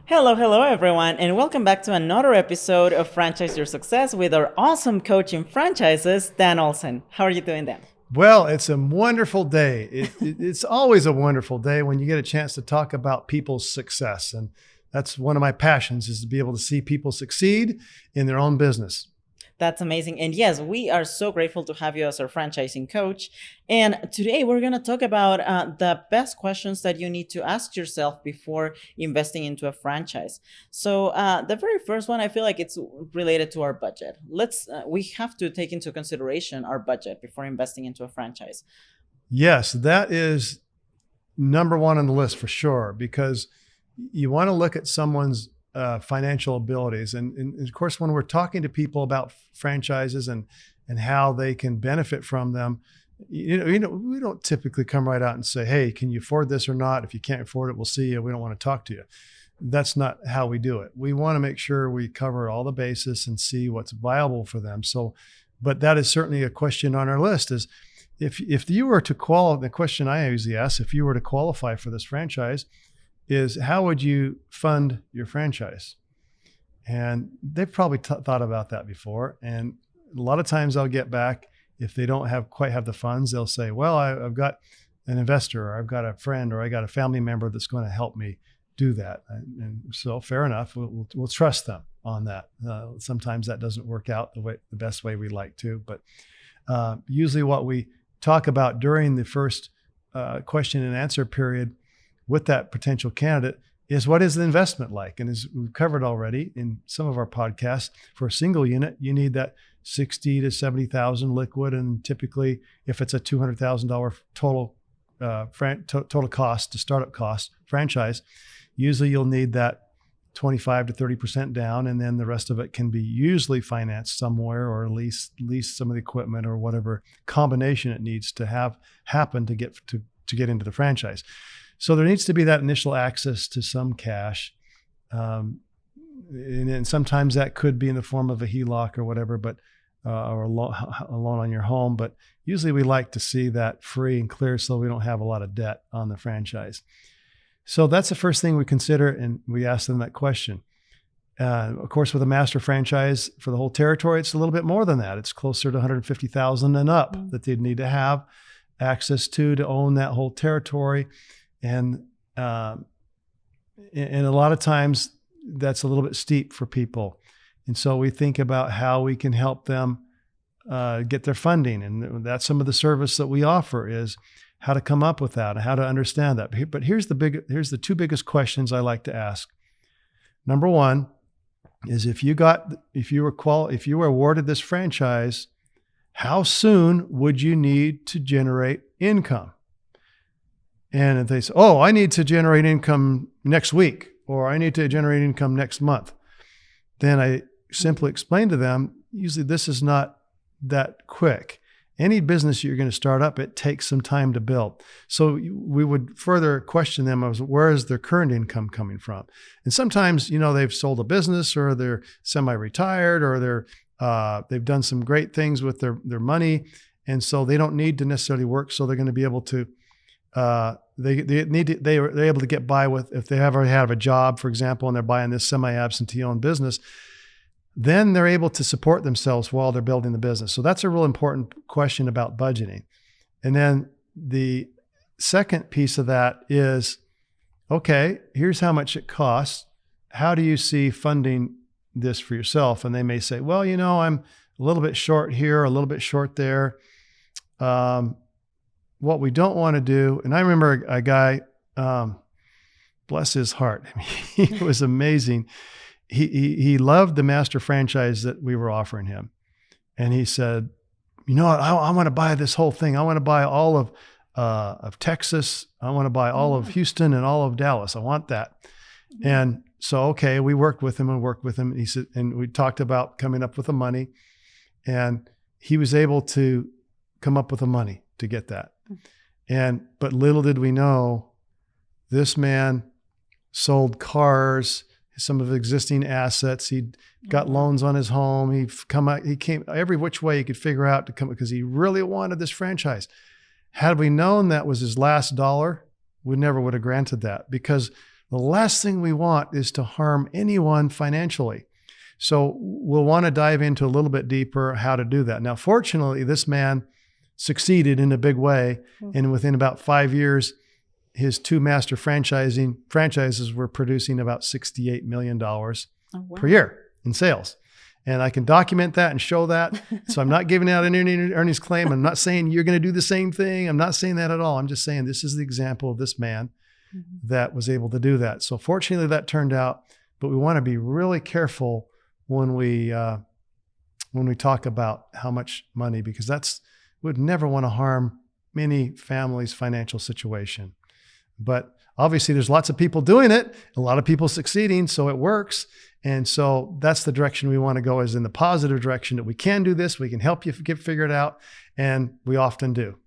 Hello, everyone, and welcome back to another episode of Franchise Your Success with our awesome coach in franchises, Dan Olsen. How are you doing, Dan? Well, it's a wonderful day. It's always a wonderful day when you get a chance to talk about people's success. And that's one of my passions, is to be able to see people succeed in their own business. That's amazing. And yes, we are so grateful to have you as our franchising coach. And today we're going to talk about the best questions that you need to ask yourself before investing into a franchise. So the very first one, I feel like it's related to our budget. We have to take into consideration our budget before investing into a franchise. Yes, that is number one on the list for sure, because you want to look at someone's financial abilities. And of course, when we're talking to people about franchises and how they can benefit from them, we don't typically come right out and say, hey, can you afford this or not? If you can't afford it, we'll see you. We don't want to talk to you. That's not how we do it. We want to make sure we cover all the bases and see what's viable for them. But that is certainly a question on our list, is if you were to qualify, the question I usually ask, if you were to qualify for this franchise, is how would you fund your franchise? And they've probably thought about that before. And a lot of times I'll get back, if they don't quite have the funds, they'll say, well, I've got an investor, or I've got a friend, or I got a family member that's going to help me do that. And so fair enough, we'll trust them on that. Sometimes that doesn't work out the best way we like to, but usually what we talk about during the first question and answer period with that potential candidate is, what is the investment like? And as we've covered already in some of our podcasts, for a single unit, you need that 60 to 70,000 liquid. And typically, if it's a $200,000 total cost to startup cost franchise, usually you'll need that 25 to 30% down. And then the rest of it can be usually financed somewhere, or lease some of the equipment, or whatever combination it needs to have happen to get into the franchise. So there needs to be that initial access to some cash. And sometimes that could be in the form of a HELOC or whatever, but or a loan on your home. But usually we like to see that free and clear, so we don't have a lot of debt on the franchise. So that's the first thing we consider, and we ask them that question. Of course, with a master franchise for the whole territory, it's a little bit more than that. It's closer to $150,000 and up that they'd need to have access to own that whole territory. And a lot of times that's a little bit steep for people. And so we think about how we can help them get their funding. And that's some of the service that we offer, is how to come up with that and how to understand that. But here's the two biggest questions I like to ask. Number one is, if you were awarded this franchise, how soon would you need to generate income? And if they say, oh, I need to generate income next week, or I need to generate income next month, then I simply explain to them, usually this is not that quick. Any business you're going to start up, it takes some time to build. So we would further question them as, where is their current income coming from? And sometimes, they've sold a business, or they're semi-retired, or they've done some great things with their money. And so they don't need to necessarily work. So they're going to be able to, they're able to get by with, if they ever have a job, for example, and they're buying this semi-absentee owned business, then they're able to support themselves while they're building the business. So that's a real important question about budgeting. And then the second piece of that is, okay, here's how much it costs. How do you see funding this for yourself? And they may say, well, I'm a little bit short here, a little bit short there. What we don't want to do, and I remember a guy, bless his heart, he was amazing. He loved the master franchise that we were offering him. And he said, I want to buy this whole thing. I want to buy all of Texas. I want to buy all of Houston and all of Dallas. I want that. And so, okay, we worked with him. And he said, and we talked about coming up with the money, and he was able to come up with the money to get that. But little did we know, this man sold cars, some of his existing assets. He'd got loans on his home. He came every which way he could figure out to come, because he really wanted this franchise. Had we known that was his last dollar, we never would have granted that, because the last thing we want is to harm anyone financially. So we'll want to dive into a little bit deeper how to do that. Now, fortunately, this man succeeded in a big way. And within about 5 years, his 2 master franchises were producing about $68 million per year in sales. And I can document that and show that. So I'm not giving out an earnings claim. I'm not saying you're going to do the same thing. I'm not saying that at all. I'm just saying this is the example of this man that was able to do that. So fortunately that turned out, but we want to be really careful when we talk about how much money, because we'd never want to harm any family's financial situation. But obviously there's lots of people doing it, a lot of people succeeding, so it works. And so that's the direction we want to go, is in the positive direction that we can do this, we can help you figure it out, and we often do.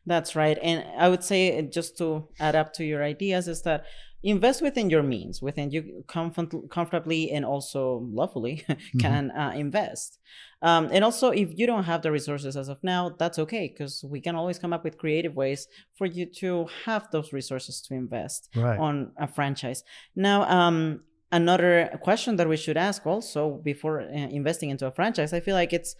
That's right. And I would say, just to add up to your ideas, is that invest within your means, within you comfortably and also lawfully can invest. And also, if you don't have the resources as of now, that's okay, because we can always come up with creative ways for you to have those resources to invest on a franchise. Now, another question that we should ask also before investing into a franchise, I feel like it's,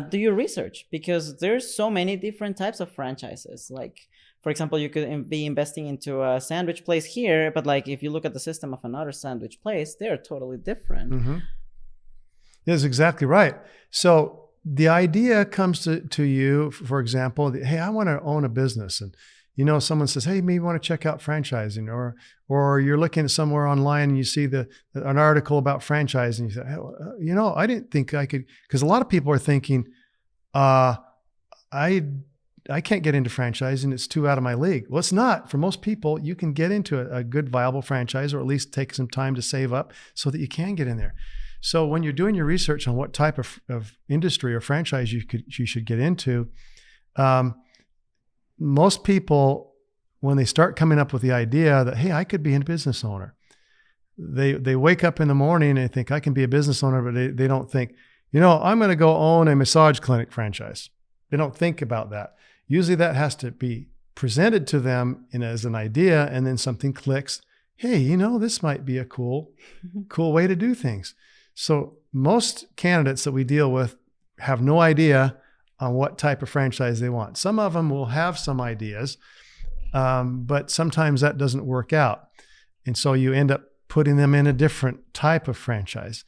do your research, because there's so many different types of franchises. Like, for example, you could be investing into a sandwich place here, but like if you look at the system of another sandwich place, they're totally different. That's exactly right. So the idea comes to you, for example, hey, I want to own a business. And someone says, hey, maybe you want to check out franchising, or you're looking at somewhere online and you see an article about franchising. You say, hey, I didn't think I could, because a lot of people are thinking, I can't get into franchising. It's too out of my league. Well, it's not. For most people, you can get into a good, viable franchise, or at least take some time to save up so that you can get in there. So when you're doing your research on what type of industry or franchise you should get into, most people, when they start coming up with the idea that, hey, I could be a business owner, they wake up in the morning and they think, I can be a business owner, but they don't think, I'm going to go own a massage clinic franchise. They don't think about that. Usually that has to be presented to them as an idea, and then something clicks. Hey, this might be a cool way to do things. So most candidates that we deal with have no idea on what type of franchise they want. Some of them will have some ideas, but sometimes that doesn't work out. And so you end up putting them in a different type of franchise.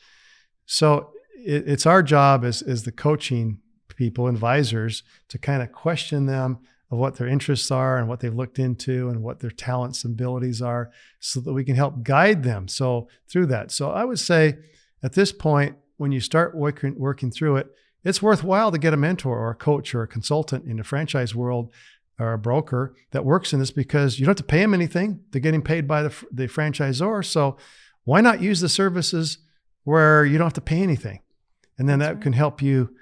So it's our job as the coaching people, advisors, to kind of question them of what their interests are and what they've looked into and what their talents and abilities are, so that we can help guide them through that. So I would say at this point, when you start working through it, it's worthwhile to get a mentor or a coach or a consultant in the franchise world, or a broker that works in this, because you don't have to pay them anything. They're getting paid by the franchisor. So why not use the services where you don't have to pay anything? And then that can help you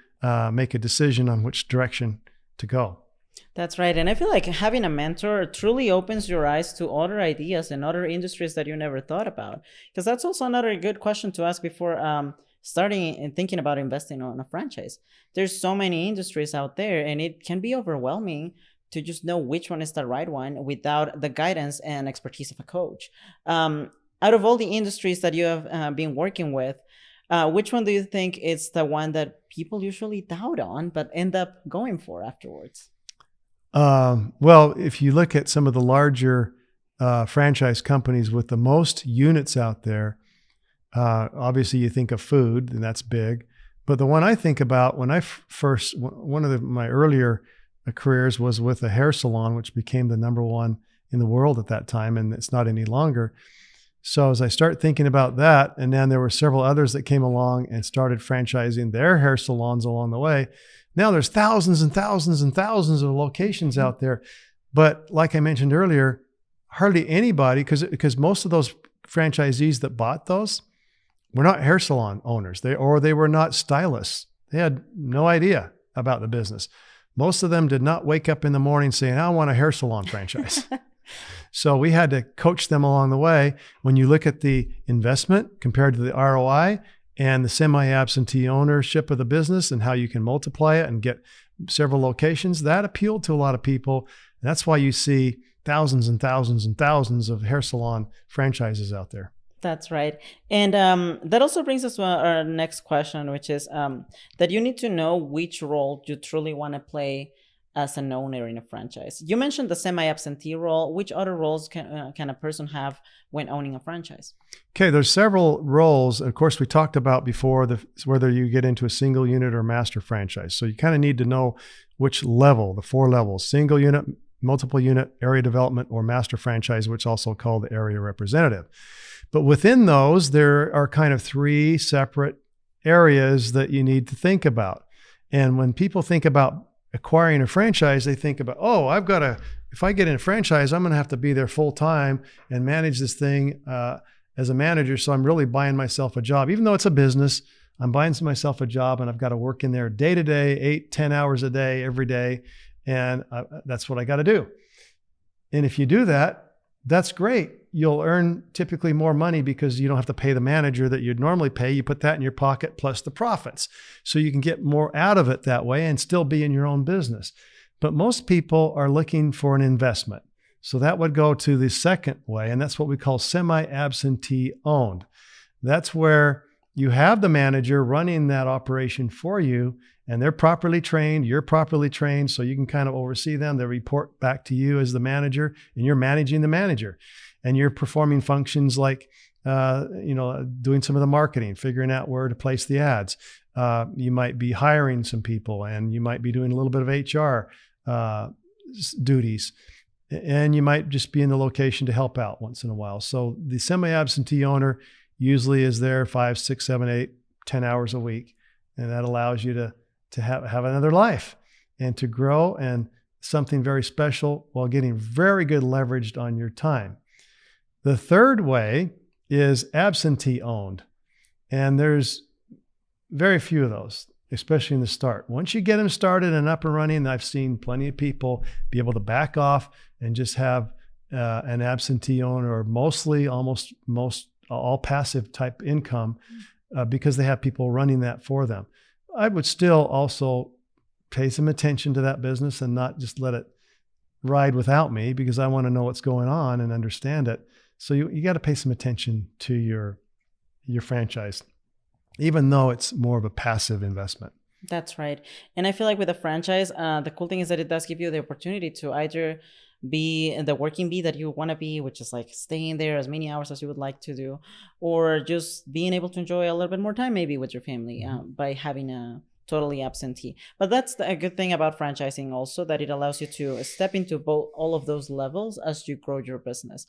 make a decision on which direction to go. That's right. And I feel like having a mentor truly opens your eyes to other ideas and other industries that you never thought about. Because that's also another good question to ask before starting and thinking about investing on a franchise. There's so many industries out there, and it can be overwhelming to just know which one is the right one without the guidance and expertise of a coach. Out of all the industries that you have been working with, which one do you think is the one that people usually doubt on but end up going for afterwards? Well, if you look at some of the larger franchise companies with the most units out there, obviously you think of food, and that's big. But the one I think about when I one of my earlier careers was with a hair salon, which became the #1 in the world at that time, and it's not any longer. So as I start thinking about that, and then there were several others that came along and started franchising their hair salons along the way. Now there's thousands and thousands and thousands of locations out there. But like I mentioned earlier, hardly anybody, because most of those franchisees that bought those were not hair salon owners. They were not stylists. They had no idea about the business. Most of them did not wake up in the morning saying, I want a hair salon franchise. So we had to coach them along the way. When you look at the investment compared to the ROI and the semi-absentee ownership of the business and how you can multiply it and get several locations, that appealed to a lot of people. And that's why you see thousands and thousands and thousands of hair salon franchises out there. That's right. And that also brings us to our next question, which is that you need to know which role you truly want to play as an owner in a franchise. You mentioned the semi-absentee role. Which other roles can a person have when owning a franchise? Okay, there's several roles. Of course, we talked about before whether you get into a single unit or master franchise. So you kind of need to know which level, the 4 levels: single unit, multiple unit, area development, or master franchise, which is also called the area representative. But within those, there are kind of 3 separate areas that you need to think about. And when people think about acquiring a franchise, they think about, oh, if I get in a franchise, I'm going to have to be there full time and manage this thing as a manager. So I'm really buying myself a job. Even though it's a business, I'm buying myself a job, and I've got to work in there day to day, 8, 10 hours a day, every day. And that's what I got to do. And if you do that, that's great. You'll earn typically more money because you don't have to pay the manager that you'd normally pay. You put that in your pocket plus the profits. So you can get more out of it that way and still be in your own business. But most people are looking for an investment. So that would go to the second way, and that's what we call semi-absentee owned. That's where you have the manager running that operation for you, and they're properly trained, you're properly trained, so you can kind of oversee them. They report back to you as the manager, and you're managing the manager. And you're performing functions like, doing some of the marketing, figuring out where to place the ads. You might be hiring some people, and you might be doing a little bit of HR duties. And you might just be in the location to help out once in a while. So the semi-absentee owner usually is there 5, 6, 7, 8, 10 hours a week. And that allows you to have another life and to grow, and something very special while getting very good leveraged on your time. The third way is absentee owned. And there's very few of those, especially in the start. Once you get them started and up and running, I've seen plenty of people be able to back off and just have an absentee owner, or almost all passive type income, because they have people running that for them. I would still also pay some attention to that business and not just let it ride without me, because I want to know what's going on and understand it. So you got to pay some attention to your franchise, even though it's more of a passive investment. That's right. And I feel like with a franchise, the cool thing is that it does give you the opportunity to either be the working bee that you want to be, which is like staying there as many hours as you would like to do, or just being able to enjoy a little bit more time maybe with your family by having a totally absentee. But that's a good thing about franchising also, that it allows you to step into all of those levels as you grow your business.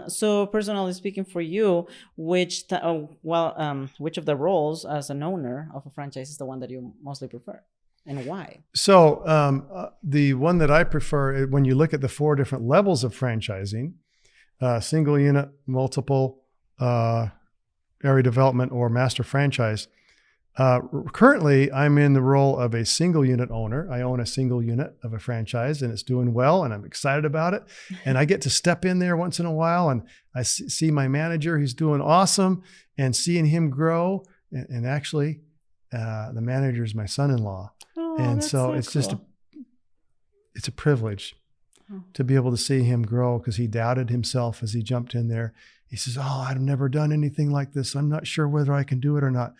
So personally speaking, for you, which of the roles as an owner of a franchise is the one that you mostly prefer, and why? So the one that I prefer, when you look at the 4 different levels of franchising, single unit, multiple, area development, or master franchise. Currently, I'm in the role of a single unit owner. I own a single unit of a franchise, and it's doing well, and I'm excited about it. And I get to step in there once in a while, and I see my manager, he's doing awesome, and seeing him grow. And actually, the manager is my son-in-law. Oh, and so it's cool. It's a privilege to be able to see him grow, because he doubted himself as he jumped in there. He says, "Oh, I've never done anything like this. I'm not sure whether I can do it or not."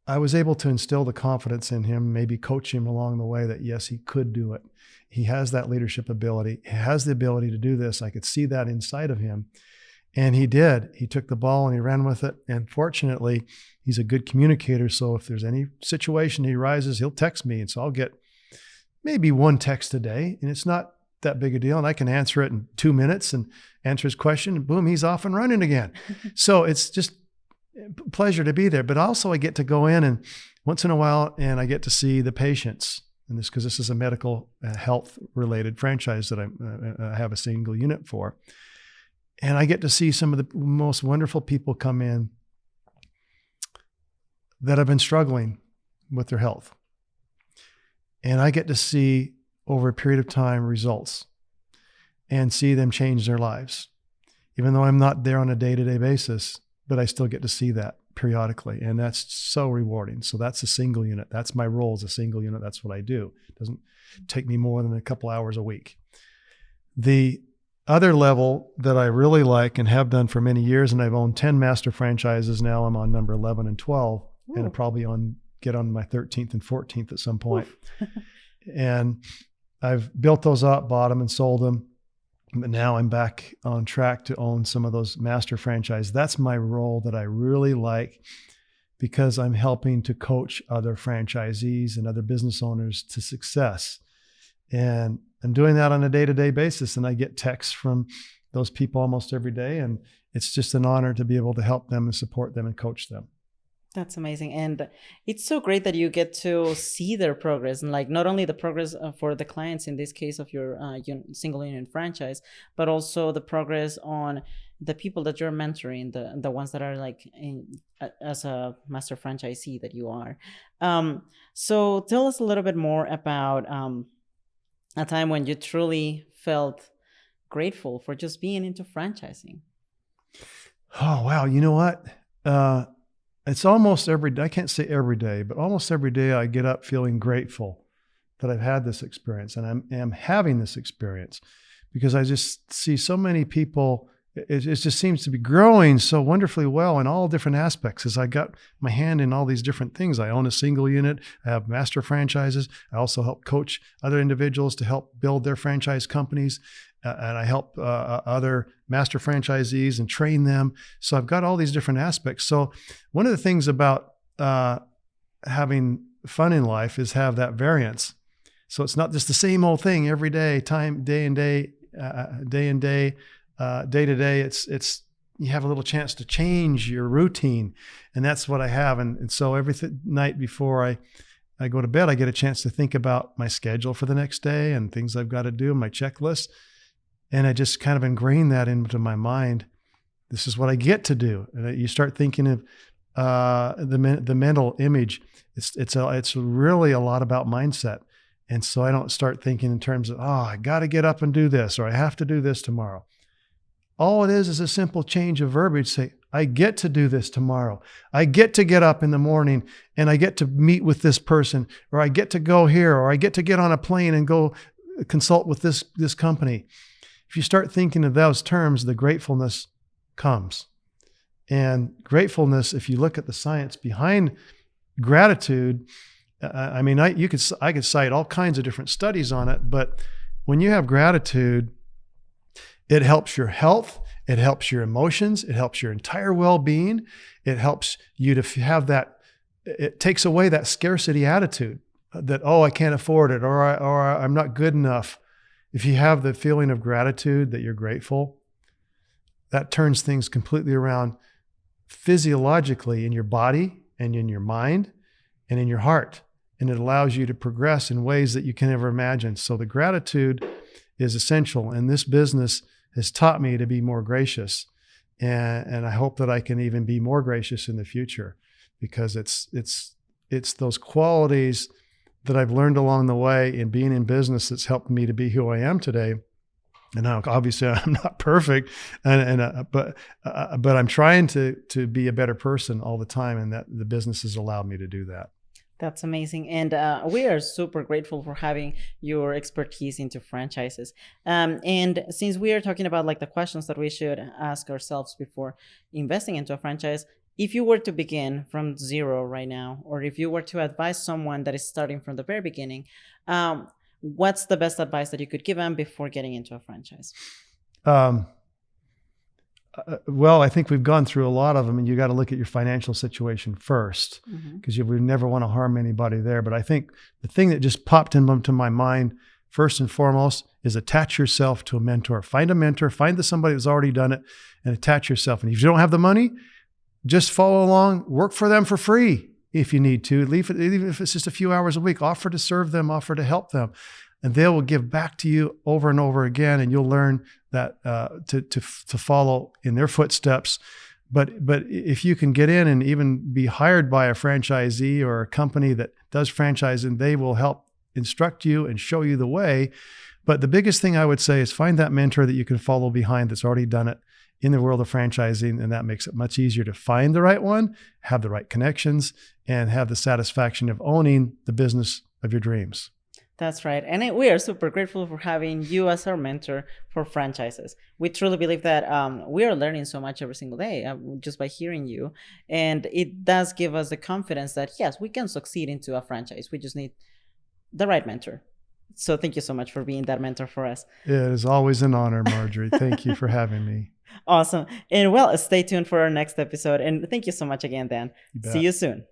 I was able to instill the confidence in him, maybe coach him along the way that yes, he could do it. He has that leadership ability. He has the ability to do this. I could see that inside of him. And he did. He took the ball and he ran with it. And fortunately, he's a good communicator. So if there's any situation he rises, he'll text me. And so I'll get maybe 1 text a day, and it's not that big a deal. And I can answer it in 2 minutes and answer his question, and boom, he's off and running again. So it's just pleasure to be there. But also I get to go in and once in a while, and I get to see the patients, and because this is a medical health related franchise that I have a single unit for. And I get to see some of the most wonderful people come in that have been struggling with their health. And I get to see over a period of time results and see them change their lives. Even though I'm not there on a day-to-day basis, but I still get to see that periodically. And that's so rewarding. So that's a single unit. That's my role as a single unit. That's what I do. It doesn't take me more than a couple hours a week. The other level that I really like and have done for many years, and I've owned 10 master franchises now. I'm on number 11 and 12, and I'll probably get on my 13th and 14th at some point. And I've built those up, bought them and sold them. But now I'm back on track to own some of those master franchises. That's my role that I really like, because I'm helping to coach other franchisees and other business owners to success. And I'm doing that on a day-to-day basis. And I get texts from those people almost every day. And it's just an honor to be able to help them and support them and coach them. That's amazing. And it's so great that you get to see their progress, and like not only the progress for the clients in this case of your single unit franchise, but also the progress on the people that you're mentoring, the ones that are like as a master franchisee that you are. So tell us a little bit more about a time when you truly felt grateful for just being into franchising. Oh, wow. You know what? It's almost every day. I can't say every day, but almost every day I get up feeling grateful that I've had this experience, and I'm having this experience, because I just see so many people. It just seems to be growing so wonderfully well in all different aspects, as I got my hand in all these different things. I own a single unit. I have master franchises. I also help coach other individuals to help build their franchise companies. And I help other master franchisees and train them. So I've got all these different aspects. So one of the things about having fun in life is have that variance. So it's not just the same old thing every day, day to day. It's you have a little chance to change your routine, and that's what I have. And so every night before I go to bed, I get a chance to think about my schedule for the next day and things I've got to do, my checklist. And I just kind of ingrain that into my mind. This is what I get to do. And you start thinking of the mental image. It's really a lot about mindset. And so I don't start thinking in terms of, I got to get up and do this, or I have to do this tomorrow. All it is a simple change of verbiage. Say, I get to do this tomorrow. I get to get up in the morning and I get to meet with this person, or I get to go here, or I get to get on a plane and go consult with this company. If you start thinking of those terms, the gratefulness comes. And gratefulness, if you look at the science behind gratitude, I could cite all kinds of different studies on it, but when you have gratitude, it helps your health, it helps your emotions, it helps your entire well-being, it helps you to have that, it takes away that scarcity attitude that, I can't afford it, or I'm not good enough. If you have the feeling of gratitude that you're grateful, that turns things completely around physiologically in your body and in your mind and in your heart. And it allows you to progress in ways that you can never imagine. So the gratitude is essential. And this business has taught me to be more gracious. And I hope that I can even be more gracious in the future, because it's those qualities that I've learned along the way in being in business that's helped me to be who I am today. And now, obviously, I'm not perfect, but I'm trying to be a better person all the time, and that the business has allowed me to do that. That's amazing. And we are super grateful for having your expertise into franchises. And since we are talking about like the questions that we should ask ourselves before investing into a franchise, if you were to begin from zero right now, or if you were to advise someone that is starting from the very beginning, what's the best advice that you could give them before getting into a franchise? Well, I think we've gone through a lot of them, and you got to look at your financial situation first, because we never want to harm anybody there. But I think the thing that just popped into my mind first and foremost is attach yourself to a mentor. Find a mentor, find somebody who's already done it, and attach yourself. And if you don't have the money, just follow along, work for them for free if you need to, even if it's just a few hours a week. Offer to serve them, offer to help them, and they will give back to you over and over again, and you'll learn that to follow in their footsteps. But if you can get in and even be hired by a franchisee or a company that does franchising, they will help instruct you and show you the way. But the biggest thing I would say is find that mentor that you can follow behind that's already done it in the world of franchising, and that makes it much easier to find the right one, have the right connections, and have the satisfaction of owning the business of your dreams. That's right. And we are super grateful for having you as our mentor for franchises. We truly believe that we are learning so much every single day just by hearing you. And it does give us the confidence that, yes, we can succeed into a franchise. We just need the right mentor. So thank you so much for being that mentor for us. It is always an honor, Marjorie. Thank you for having me. Awesome. And well, stay tuned for our next episode. And thank you so much again, Dan. You See bet. you soon.